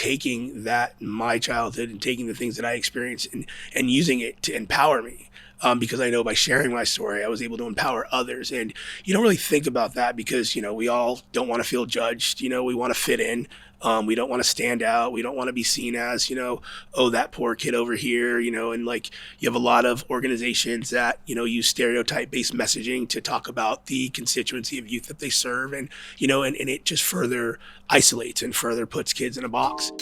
taking that, my childhood, and taking the things that I experienced and using it to empower me. Because I know by sharing my story, I was able to empower others. And you don't really think about that because, we all don't want to feel judged. We want to fit in. We don't want to stand out. We don't want to be seen as, oh, that poor kid over here, and like you have a lot of organizations that, use stereotype based messaging to talk about the constituency of youth that they serve. And, and it just further isolates and further puts kids in a box.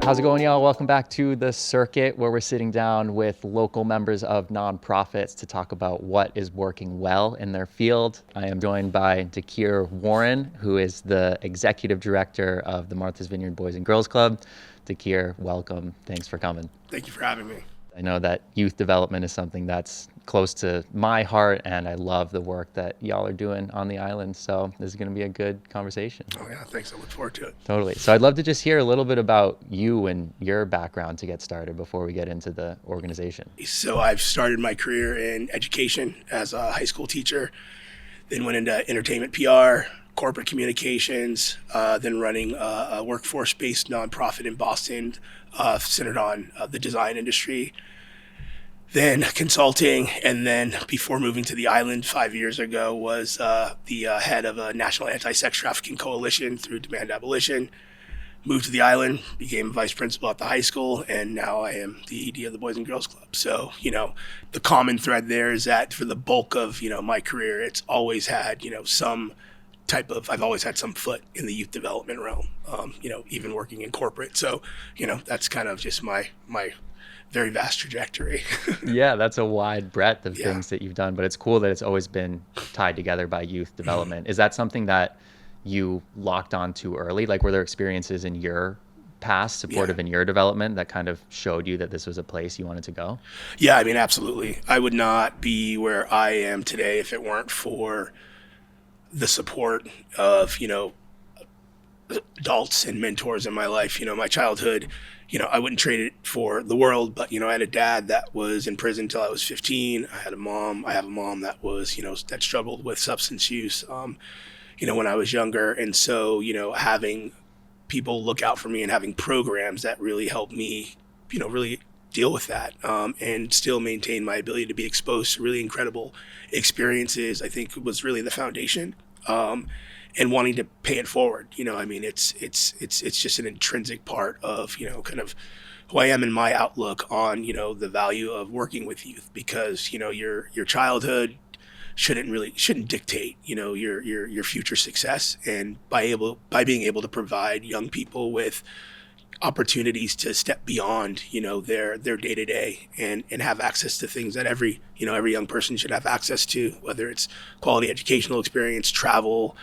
How's it going, y'all? Welcome back to The Circuit, where we're sitting down with local members of nonprofits to talk about what is working well in their field. I am joined by Dhakir Warren, who is the executive director of the Martha's Vineyard Boys and Girls Club. Dhakir, welcome. Thanks for coming. Thank you for having me. I know that youth development is something that's close to my heart, and I love the work that y'all are doing on the island. So this is going to be a good conversation. Oh yeah, thanks. I look forward to it. Totally. So I'd love to just hear a little bit about you and your background to get started before we get into the organization. So I've started my career in education as a high school teacher, then went into entertainment PR, corporate communications, then running a workforce-based nonprofit in Boston centered on the design industry, then consulting, and then before moving to the island 5 years ago was the head of a national anti-sex trafficking coalition through Demand Abolition. Moved to the island, became vice principal at the high school, and now I am the ED of the Boys and Girls Club. So, the common thread there is that for the bulk of, my career, it's always had, I've always had some foot in the youth development realm, even working in corporate. So, that's kind of just my very vast trajectory. Yeah, that's a wide breadth of things that you've done, but it's cool that it's always been tied together by youth development. Is that something that you locked on to early? Like, were there experiences in your past supportive in your development that kind of showed you that this was a place you wanted to go? Yeah, I mean, absolutely. I would not be where I am today if it weren't for the support of, adults and mentors in my life. My childhood, I wouldn't trade it for the world, but, I had a dad that was in prison till I was 15. I have a mom that was, that struggled with substance use, when I was younger. And so, having people look out for me and having programs that really helped me, really deal with that, and still maintain my ability to be exposed to really incredible experiences, I think was really the foundation, and wanting to pay it forward. It's just an intrinsic part of, kind of who I am in my outlook on, the value of working with youth, because, your childhood shouldn't dictate, your future success. And by being able to provide young people with opportunities to step beyond, their day-to-day and have access to things that every young person should have access to, whether it's quality educational experience, travel,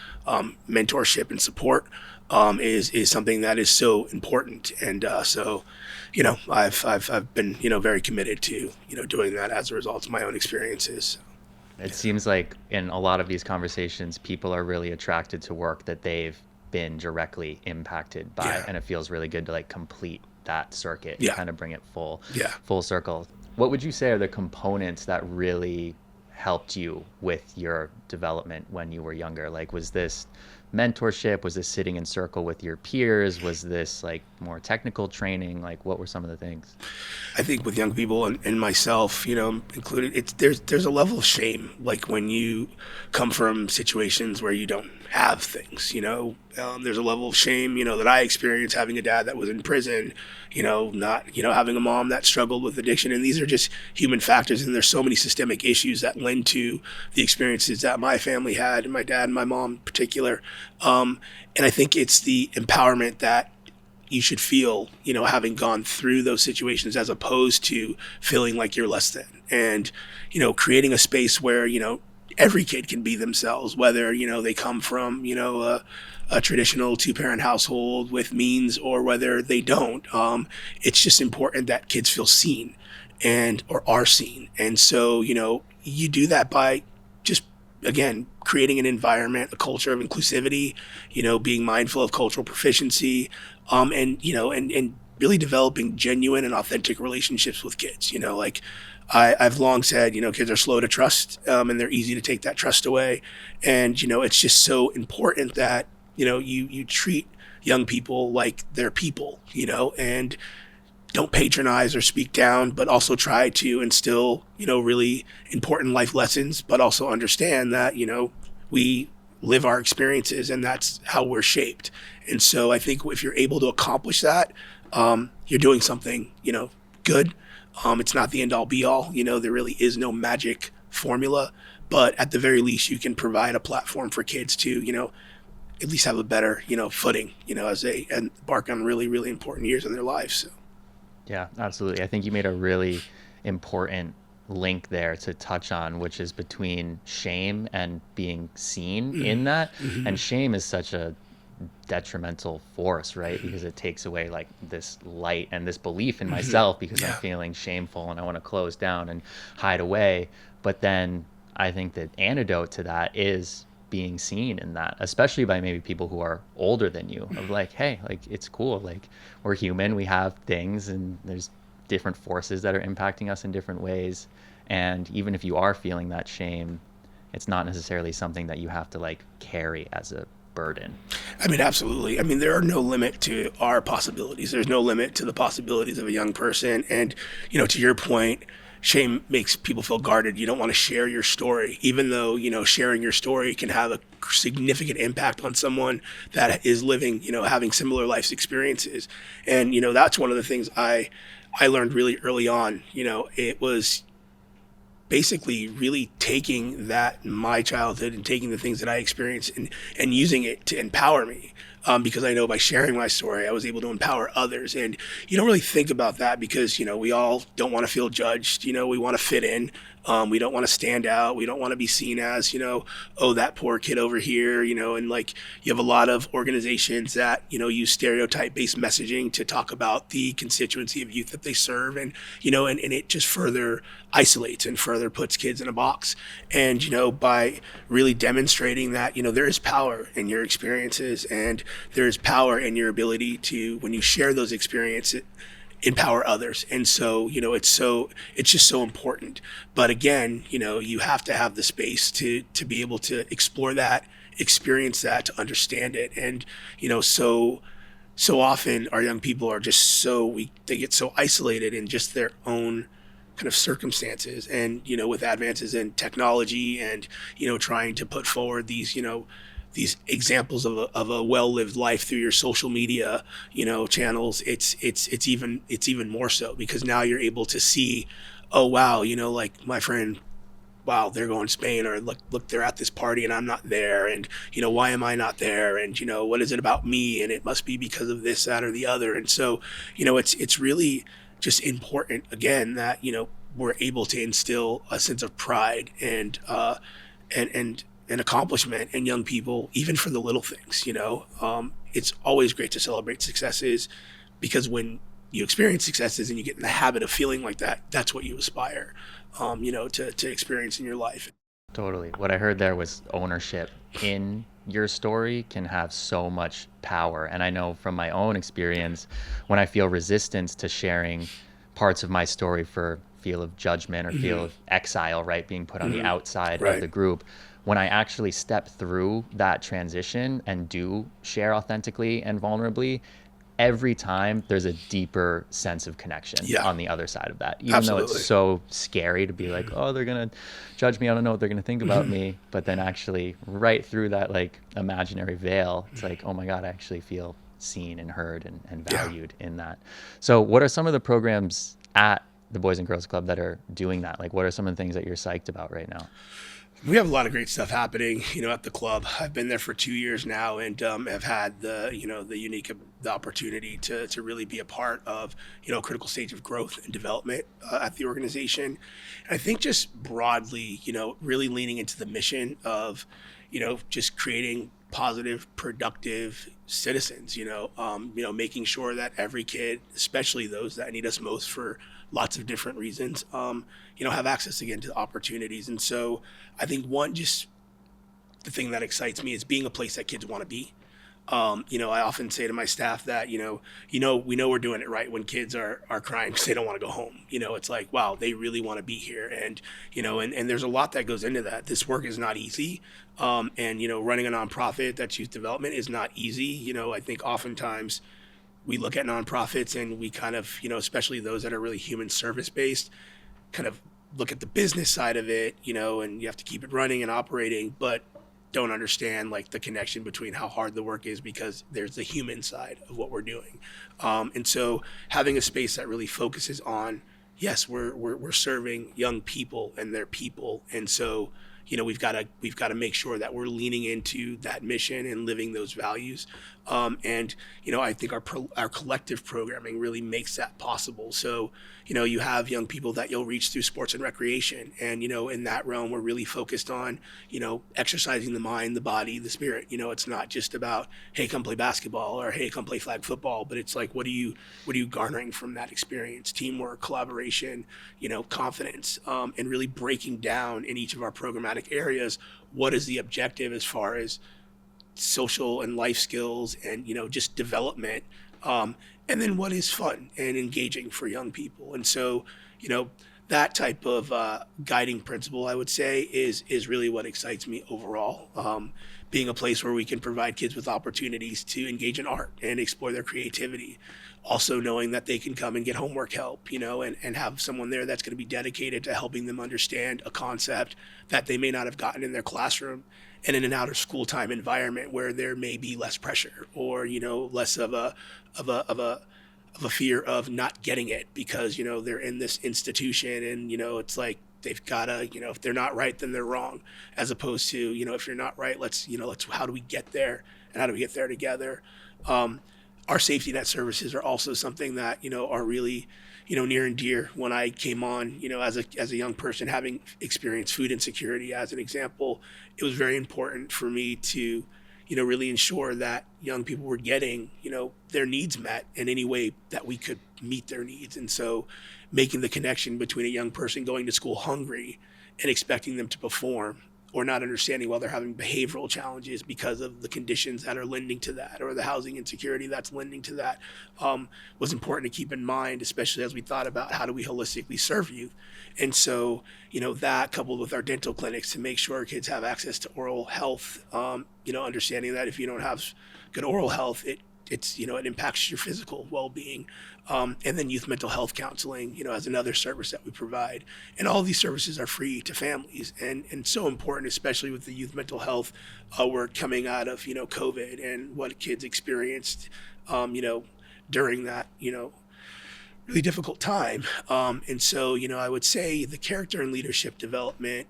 mentorship and support, is something that is so important. And so, I've been, very committed to, doing that as a result of my own experiences. It seems like in a lot of these conversations, people are really attracted to work that they've been directly impacted by, and it feels really good to complete that circuit and kind of bring it full circle. What would you say are the components that really helped you with your development when you were younger? Like, was this mentorship? Was this sitting in circle with your peers? Was this more technical training? What were some of the things? I think with young people and myself, included, there's a level of shame, when you come from situations where you don't have things, there's a level of shame, that I experienced having a dad that was in prison, not, having a mom that struggled with addiction. And these are just human factors. And there's so many systemic issues that lend to the experiences that my family had, and my dad and my mom in particular. And I think it's the empowerment that you should feel, having gone through those situations, as opposed to feeling like you're less than. And, creating a space where, every kid can be themselves, whether, they come from, a traditional two-parent household with means, or whether they don't. It's just important that kids feel seen or are seen. And so, you do that by just, again, creating an environment, a culture of inclusivity, being mindful of cultural proficiency, and really developing genuine and authentic relationships with kids. Like I've long said, kids are slow to trust, and they're easy to take that trust away. And, it's just so important that, you treat young people like they're people, and don't patronize or speak down, but also try to instill, really important life lessons, but also understand that, we live our experiences and that's how we're shaped. And so I think if you're able to accomplish that, you're doing something, good. It's not the end all be all, there really is no magic formula, but at the very least you can provide a platform for kids to, at least have a better, footing, as they embark on really, really important years in their lives. So. Yeah, absolutely. I think you made a really important link there to touch on, which is between shame and being seen in that. And shame is such a detrimental force, right? Because it takes away like this light and this belief in myself, because I'm feeling shameful and I want to close down and hide away. But then I think the antidote to that is being seen in that, especially by maybe people who are older than you, of like, hey, like it's cool, like we're human, we have things, and there's different forces that are impacting us in different ways. And even if you are feeling that shame, it's not necessarily something that you have to like carry as a burden. I mean, absolutely. I mean, there are no limit to our possibilities. There's no limit to the possibilities of a young person. And, to your point, shame makes people feel guarded. You don't want to share your story, even though, sharing your story can have a significant impact on someone that is living, having similar life experiences. And, that's one of the things I learned really early on. It was basically really taking that, my childhood, and taking the things that I experienced and using it to empower me. Because I know by sharing my story, I was able to empower others. And you don't really think about that because, we all don't want to feel judged. We want to fit in. We don't want to stand out. We don't want to be seen as, oh, that poor kid over here, and like you have a lot of organizations that, use stereotype-based messaging to talk about the constituency of youth that they serve. And, and it just further isolates and further puts kids in a box. And, by really demonstrating that, there is power in your experiences and there is power in your ability to, when you share those experiences, empower others. And so, it's just so important. But again, you have to have the space to be able to explore that, experience that, to understand it. And, so often our young people are just they get so isolated in just their own kind of circumstances. And, with advances in technology and, trying to put forward these examples of a well-lived life through your social media, channels, it's even more so, because now you're able to see, oh, wow, like my friend, wow, they're going to Spain, or look, they're at this party and I'm not there. And, why am I not there? And, what is it about me? And it must be because of this, that, or the other. And so, it's really just important, again, that, we're able to instill a sense of pride and accomplishment in young people, even for the little things. It's always great to celebrate successes, because when you experience successes and you get in the habit of feeling like that, that's what you aspire, to experience in your life. Totally. What I heard there was ownership in your story can have so much power. And I know from my own experience, when I feel resistance to sharing parts of my story for feel of judgment or feel of exile, right, being put on the outside of the group, when I actually step through that transition and do share authentically and vulnerably, every time there's a deeper sense of connection on the other side of that. Even though it's so scary to be like, oh, they're going to judge me, I don't know what they're going to think about me. But then actually right through that like imaginary veil, it's like, oh my God, I actually feel seen and heard and valued in that. So what are some of the programs at the Boys and Girls Club that are doing that? Like, what are some of the things that you're psyched about right now? We have a lot of great stuff happening, at the club. I've been there for 2 years now, and have had the unique the opportunity to really be a part of, a critical stage of growth and development at the organization. And I think just broadly, really leaning into the mission of, just creating positive, productive citizens, making sure that every kid, especially those that need us most for lots of different reasons, have access again to opportunities. And so I think just the thing that excites me is being a place that kids want to be. I often say to my staff that, we know we're doing it right when kids are crying because they don't want to go home. It's like, wow, they really want to be here. And there's a lot that goes into that. This work is not easy. Running a nonprofit that's youth development is not easy. I think oftentimes we look at nonprofits and we kind of, especially those that are really human service based, kind of look at the business side of it, and you have to keep it running and operating, but don't understand like the connection between how hard the work is because there's the human side of what we're doing. And so having a space that really focuses on, yes, we're serving young people and their people. And so, we've got to make sure that we're leaning into that mission and living those values. I think our collective programming really makes that possible. So, you have young people that you'll reach through sports and recreation. And, in that realm, we're really focused on, exercising the mind, the body, the spirit. It's not just about, hey, come play basketball or hey, come play flag football, but it's like, what are you garnering from that experience? Teamwork, collaboration, confidence, and really breaking down in each of our programmatic areas, what is the objective as far as social and life skills and just development, and then what is fun and engaging for young people. And so that type of guiding principle, I would say, is really what excites me overall. Being a place where we can provide kids with opportunities to engage in art and explore their creativity, also knowing that they can come and get homework help, and have someone there that's going to be dedicated to helping them understand a concept that they may not have gotten in their classroom, and in an out of school time environment where there may be less pressure or less of a fear of not getting it because they're in this institution and it's like they've got to if they're not right then they're wrong, as opposed to if you're not right, let's how do we get there and how do we get there together. Our safety net services are also something that are really near and dear. When I came on, as a young person having experienced food insecurity as an example, it was very important for me to really ensure that young people were getting their needs met in any way that we could meet their needs. And so making the connection between a young person going to school hungry and expecting them to perform, or not understanding while they're having behavioral challenges because of the conditions that are lending to that, or the housing insecurity that's lending to that, was important to keep in mind, especially as we thought about how do we holistically serve youth. And so, that coupled with our dental clinics to make sure our kids have access to oral health, understanding that if you don't have good oral health, it impacts your physical well-being. And then youth mental health counseling, as another service that we provide. And all these services are free to families and so important, especially with the youth mental health work coming out of, COVID and what kids experienced, during that, really difficult time. And so, I would say the character and leadership development,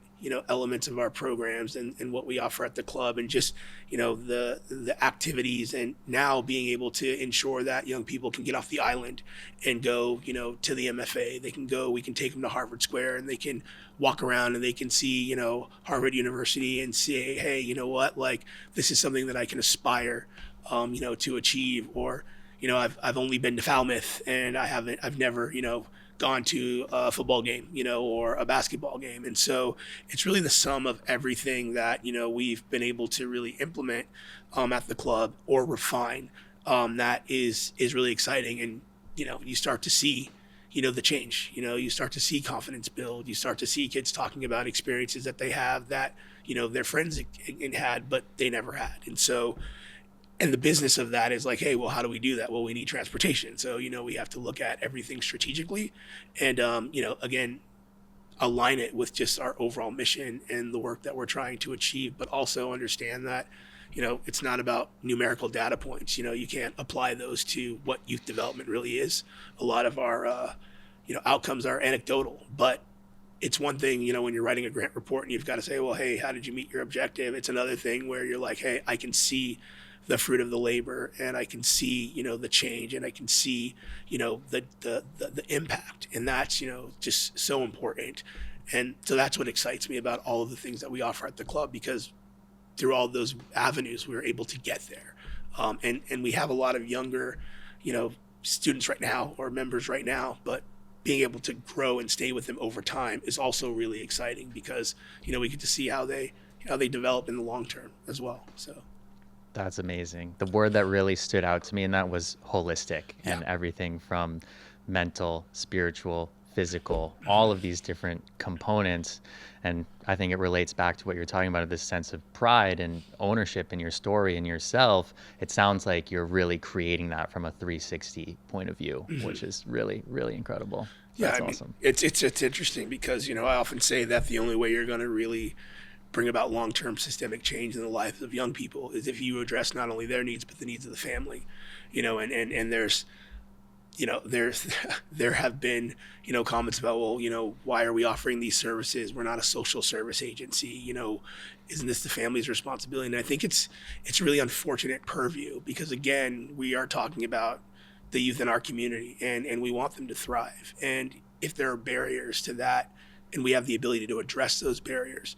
elements of our programs and what we offer at the club, and just, the activities, and now being able to ensure that young people can get off the island and go, to the MFA. We can take them to Harvard Square and they can walk around and they can see, Harvard University and say, hey, like this is something that I can aspire, to achieve. Or, I've only been to Falmouth and I've never, gone to a football game, or a basketball game. And so it's really the sum of everything that, we've been able to really implement at the club or refine, that is really exciting. And, you start to see, the change, you start to see confidence build. You start to see kids talking about experiences that they have that, their friends had, but they never had. And so, and the business of that is like, hey, well, how do we do that? Well, we need transportation. So, we have to look at everything strategically and, again, align it with just our overall mission and the work that we're trying to achieve, but also understand that, it's not about numerical data points. You can't apply those to what youth development really is. A lot of our, outcomes are anecdotal, but it's one thing, when you're writing a grant report and you've got to say, well, hey, how did you meet your objective? It's another thing where you're like, hey, I can see the fruit of the labor, and I can see, the change, and I can see, the impact, and that's, just so important. And so that's what excites me about all of the things that we offer at the club, because through all those avenues, we were able to get there. And we have a lot of younger, students right now, or members right now, but being able to grow and stay with them over time is also really exciting, because, we get to see how they develop in the long term as well. So. That's amazing. The word that really stood out to me in that was holistic, Yeah. and everything from mental, spiritual, physical, all of these different components. And I think it relates back to what you're talking about, this sense of pride and ownership in your story and yourself. It sounds like you're really creating that from a 360 point of view, which is really, really incredible. Yeah, That's I mean, awesome. it's interesting because, I often say that the only way you're going to really bring about long-term systemic change in the lives of young people is if you address not only their needs but the needs of the family. And there's there have been, comments about, well, why are we offering these services? We're not a social service agency. Isn't this the family's responsibility? And I think it's really unfortunate purview, because again, we are talking about the youth in our community, and we want them to thrive. And if there are barriers to that and we have the ability to address those barriers,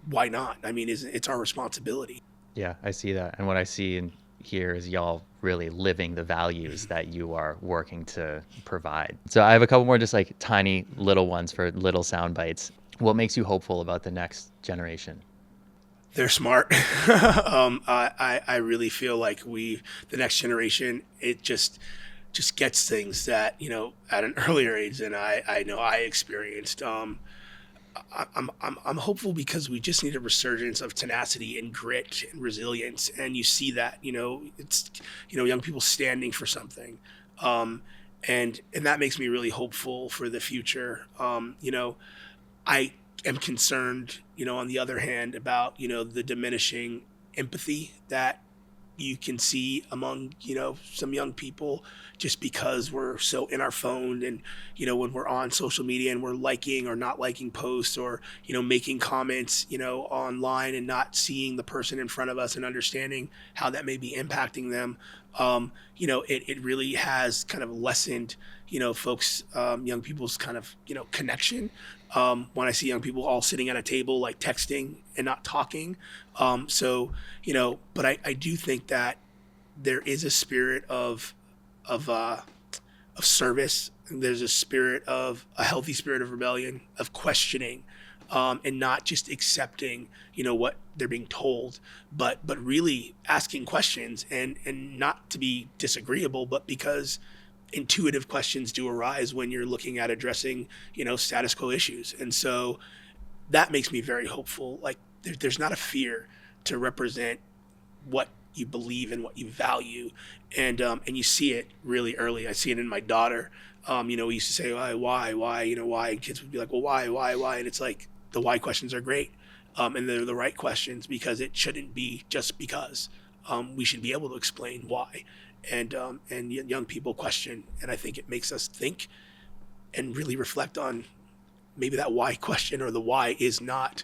why not? I mean, it's our responsibility. Yeah, I see that. And what I see in here is y'all really living the values that you are working to provide. So I have a couple more just like tiny little ones for little sound bites. What makes you hopeful about the next generation? They're smart. I really feel like the next generation, it just gets things that, at an earlier age than I know I experienced. I'm hopeful because we just need a resurgence of tenacity and grit and resilience, and you see that, it's, young people standing for something, and that makes me really hopeful for the future. I am concerned, on the other hand, about, the diminishing empathy that you can see among, some young people, just because we're so in our phone, and, when we're on social media and we're liking or not liking posts, or, making comments, online, and not seeing the person in front of us and understanding how that may be impacting them. It really has kind of lessened, folks, young people's kind of, connection. When I see young people all sitting at a table, like texting and not talking. But I do think that there is a spirit of service. There's a healthy spirit of rebellion, of questioning, and not just accepting, what they're being told, but really asking questions, and not to be disagreeable, but because intuitive questions do arise when you're looking at addressing, status quo issues. And so that makes me very hopeful. Like there's not a fear to represent what you believe and what you value. And you see it really early. I see it in my daughter. We used to say, why, why? And kids would be like, well, why? And it's like, the why questions are great. And they're the right questions, because it shouldn't be just because. We should be able to explain why. And young people question, and I think it makes us think and really reflect on maybe that why question, or the why is not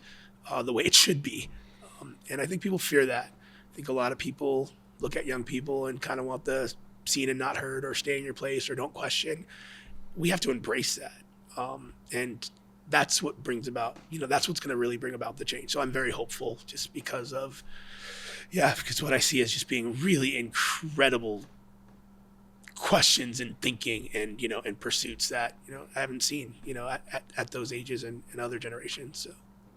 the way it should be. And I think people fear that. I think a lot of people look at young people and kind of want the seen and not heard, or stay in your place, or don't question. We have to embrace that. And that's what brings about, that's what's going to really bring about the change. So I'm very hopeful, just because what I see is just being really incredible questions and thinking, and, and pursuits that, I haven't seen, at those ages and other generations. So.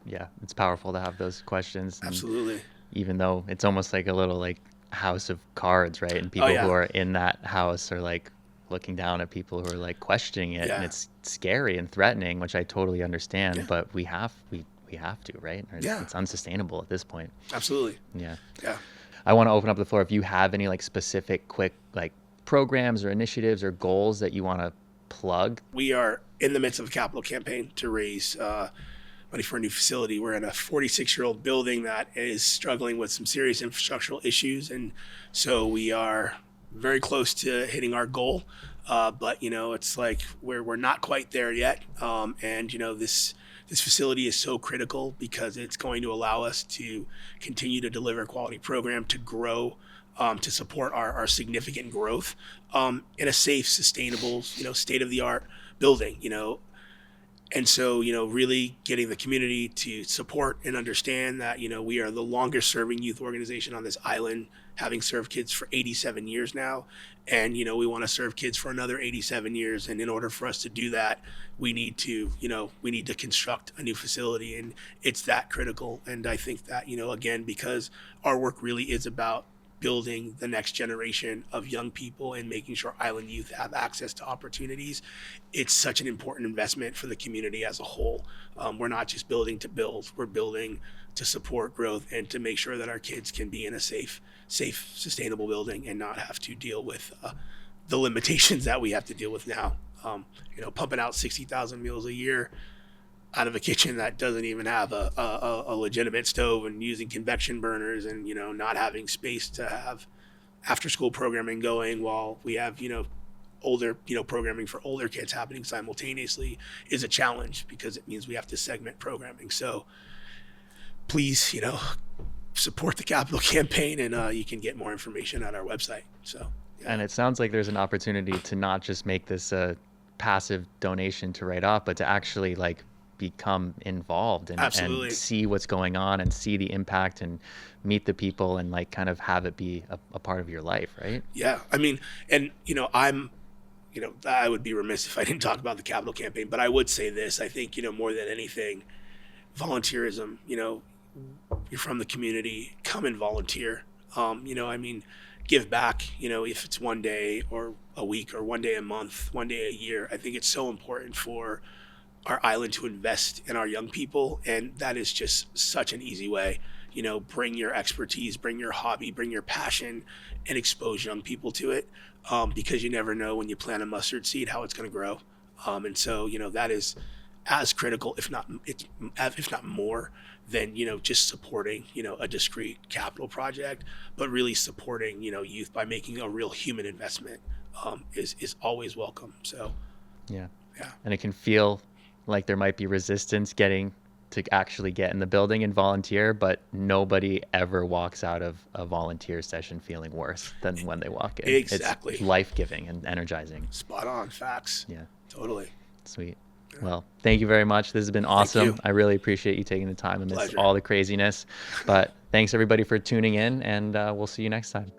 Yeah, it's powerful to have those questions. Absolutely. Even though it's almost like a little like house of cards, right? And people who are in that house are like looking down at people who are like questioning it, and it's scary and threatening, which I totally understand. But we have to, right? It's unsustainable at this point. Absolutely. Yeah. Yeah. I want to open up the floor. If you have any like specific, quick like programs or initiatives or goals that you want to plug. We are in the midst of a capital campaign to raise money for a new facility. We're in a 46-year-old building that is struggling with some serious infrastructural issues, and so we are very close to hitting our goal. But it's like we're not quite there yet. And this facility is so critical, because it's going to allow us to continue to deliver a quality program, to grow, to support our significant growth, in a safe, sustainable, state-of-the-art building, And so, really getting the community to support and understand that, we are the longest serving youth organization on this island, having served kids for 87 years now. And, we want to serve kids for another 87 years. And in order for us to do that, we need to construct a new facility, and it's that critical. And I think that, again, because our work really is about building the next generation of young people and making sure island youth have access to opportunities, it's such an important investment for the community as a whole. We're not just building to build, we're building to support growth and to make sure that our kids can be in a safe, sustainable building and not have to deal with the limitations that we have to deal with now. Pumping out 60,000 meals a year out of a kitchen that doesn't even have a legitimate stove, and using convection burners, and not having space to have after school programming going while we have older programming for older kids happening simultaneously is a challenge, because it means we have to segment programming. So please support the capital campaign, and you can get more information on our website. So And it sounds like there's an opportunity to not just make this a passive donation to write off, but to actually become involved and see what's going on and see the impact and meet the people and kind of have it be a part of your life, right? Yeah. I mean, and I would be remiss if I didn't talk about the capital campaign, but I would say this. I think, more than anything, volunteerism, you're from the community, come and volunteer. Give back, if it's one day or a week or one day a month, one day a year. I think it's so important for our island to invest in our young people, and that is just such an easy way. Bring your expertise, bring your hobby, bring your passion, and expose young people to it, because you never know when you plant a mustard seed how it's going to grow. And so that is as critical, if not more, than just supporting a discrete capital project, but really supporting youth by making a real human investment is always welcome. So yeah, and it can feel like there might be resistance getting to actually get in the building and volunteer, but nobody ever walks out of a volunteer session feeling worse than when they walk in. Exactly. It's life-giving and energizing. Spot on. Facts. Yeah. Totally. Sweet. Well, thank you very much. This has been awesome. I really appreciate you taking the time amidst all the craziness. But thanks everybody for tuning in, and we'll see you next time.